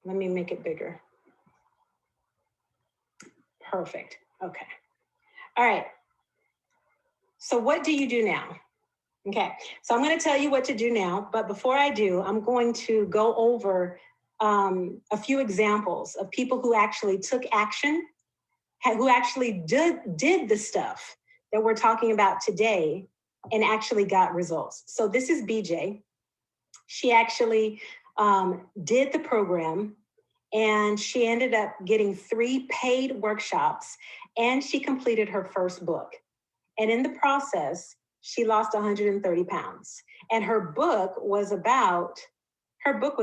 Let me make it bigger. Perfect. Okay. All right. So what do you do now? Okay. So I'm going to tell you what to do now. But before I do, I'm going to go over a few examples of people who actually took action, who actually did the stuff that we're talking about today and actually got results. So this is BJ. She actually did the program, and she ended up getting 3 paid workshops, and she completed her first book. And in the process, she lost 130 pounds. And her book was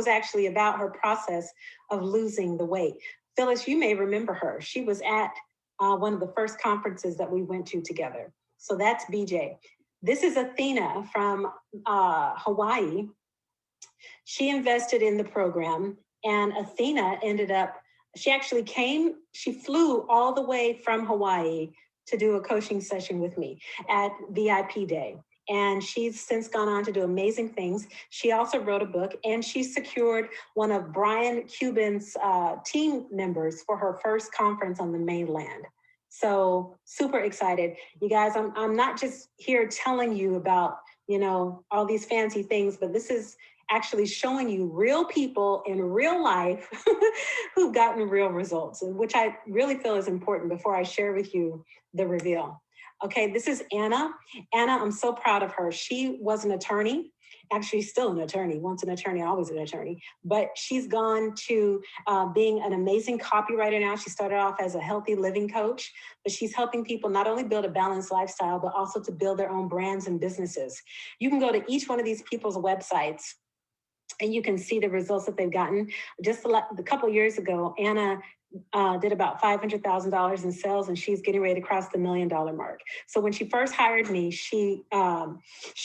actually about her process of losing the weight. Phyllis, you may remember her. She was at one of the first conferences that we went to together. So that's BJ. This is Athena from Hawaii. She invested in the program, and Athena she flew all the way from Hawaii to do a coaching session with me at VIP Day. And she's since gone on to do amazing things. She also wrote a book, and she secured one of Brian Cuban's team members for her first conference on the mainland. So super excited. You guys, I'm not just here telling you about, all these fancy things, but this is actually showing you real people in real life who've gotten real results, which I really feel is important before I share with you the reveal. Okay, this is Anna. Anna, I'm so proud of her. She was an attorney, actually still an attorney, once an attorney, always an attorney, but she's gone to being an amazing copywriter now. She started off as a healthy living coach, but she's helping people not only build a balanced lifestyle, but also to build their own brands and businesses. You can go to each one of these people's websites, and you can see the results that they've gotten. Just a couple of years ago, Anna did about $500,000 in sales, and she's getting ready to cross the $1 million mark. So when she first hired me, she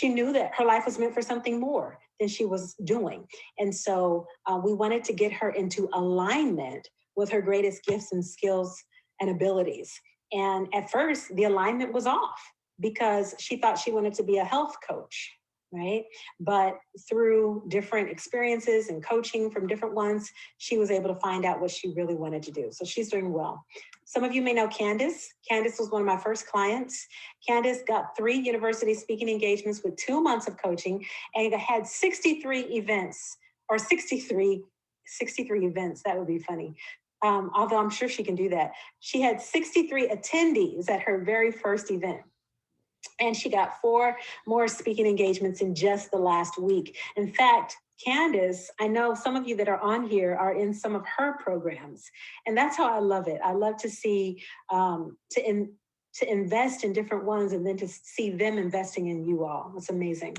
knew that her life was meant for something more than she was doing. And so we wanted to get her into alignment with her greatest gifts and skills and abilities. And at first, the alignment was off because she thought she wanted to be a health coach, right? But through different experiences and coaching from different ones, she was able to find out what she really wanted to do. So she's doing well. Some of you may know Candace. Candace was one of my first clients. Candace got 3 university speaking engagements with 2 months of coaching, and had 63 events, or 63 events. That would be funny. Although I'm sure she can do that. She had 63 attendees at her very first event. And she got 4 more speaking engagements in just the last week. In fact, Candace, I know some of you that are on here are in some of her programs. And that's how I love it. I love to see, to invest in different ones, and then to see them investing in you all. It's amazing.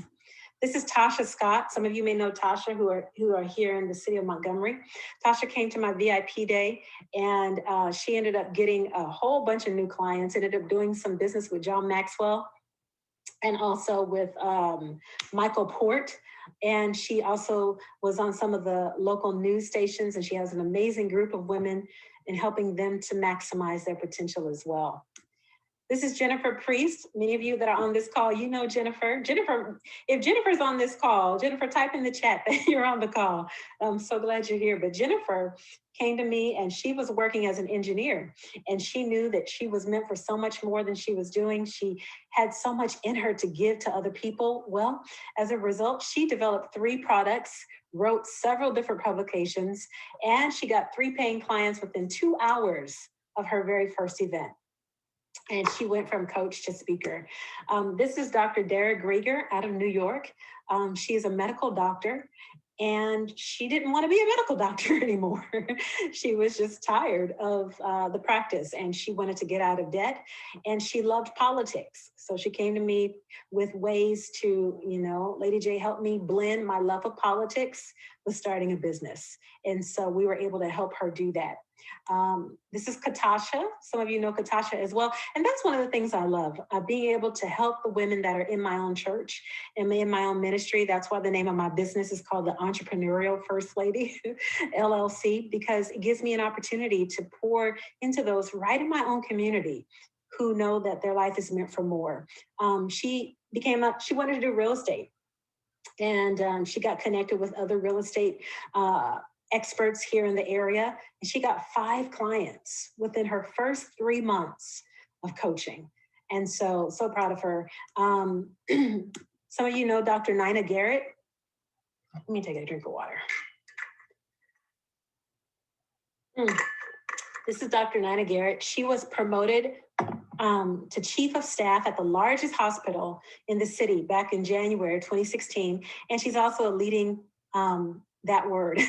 This is Tasha Scott. Some of you may know Tasha who are here in the city of Montgomery. Tasha came to my VIP day, and she ended up getting a whole bunch of new clients, ended up doing some business with John Maxwell and also with Michael Port. And she also was on some of the local news stations, and she has an amazing group of women in helping them to maximize their potential as well. This is Jennifer Priest. Many of you that are on this call, you know Jennifer. Jennifer, if Jennifer's on this call, Jennifer, type in the chat that you're on the call. I'm so glad you're here. But Jennifer came to me, and she was working as an engineer, and she knew that she was meant for so much more than she was doing. She had so much in her to give to other people. Well, as a result, she developed 3 products, wrote several different publications, and she got 3 paying clients within 2 hours of her very first event. And she went from coach to speaker. This is Dr. Dara Grieger out of New York. She is a medical doctor, and she didn't want to be a medical doctor anymore. She was just tired of the practice, and she wanted to get out of debt, and she loved politics. So she came to me with ways to, Lady J, help me blend my love of politics with starting a business. And so we were able to help her do that. This is Katasha. Some of you know Katasha as well. And that's one of the things I love, being able to help the women that are in my own church and in my own ministry. That's why the name of my business is called the Entrepreneurial First Lady, LLC, because it gives me an opportunity to pour into those right in my own community who know that their life is meant for more. She wanted to do real estate. And she got connected with other real estate experts here in the area. And she got 5 clients within her first 3 months of coaching. And so proud of her. Some of you know Dr. Nina Garrett. Let me take a drink of water. This is Dr. Nina Garrett. She was promoted to chief of staff at the largest hospital in the city back in January 2016. And she's also a leading, that word,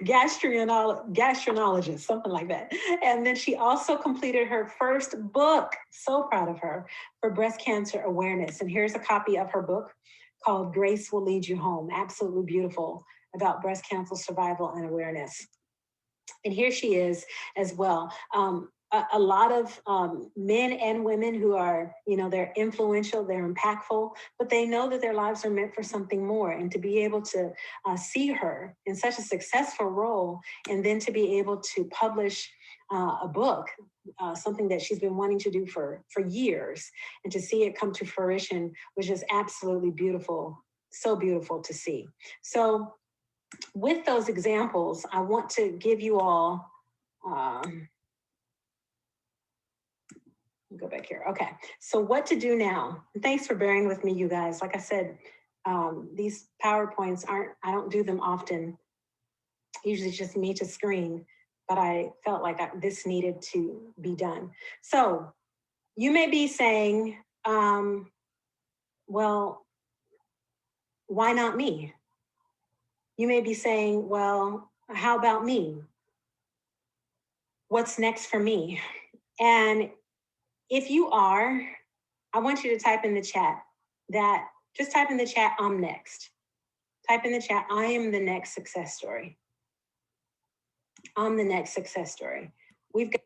gastroenterologist, something like that. And then she also completed her first book, so proud of her, for breast cancer awareness. And here's a copy of her book called Grace Will Lead You Home. Absolutely beautiful, about breast cancer survival and awareness. And here she is as well. A lot of men and women who are, they're influential, they're impactful, but they know that their lives are meant for something more. And to be able to see her in such a successful role, and then to be able to publish a book, something that she's been wanting to do for years, and to see it come to fruition was just absolutely beautiful, so beautiful to see. So with those examples, I want to give you all, go back here. Okay, so what to do now? Thanks for bearing with me, you guys. Like I said, these PowerPoints I don't do them often. Usually it's just me to screen, but I felt like this needed to be done. So you may be saying, well, why not me? You may be saying, well, how about me? What's next for me? And if you are, I want you to type in the chat just type in the chat, I'm next. Type in the chat, I am the next success story. I'm the next success story. We've got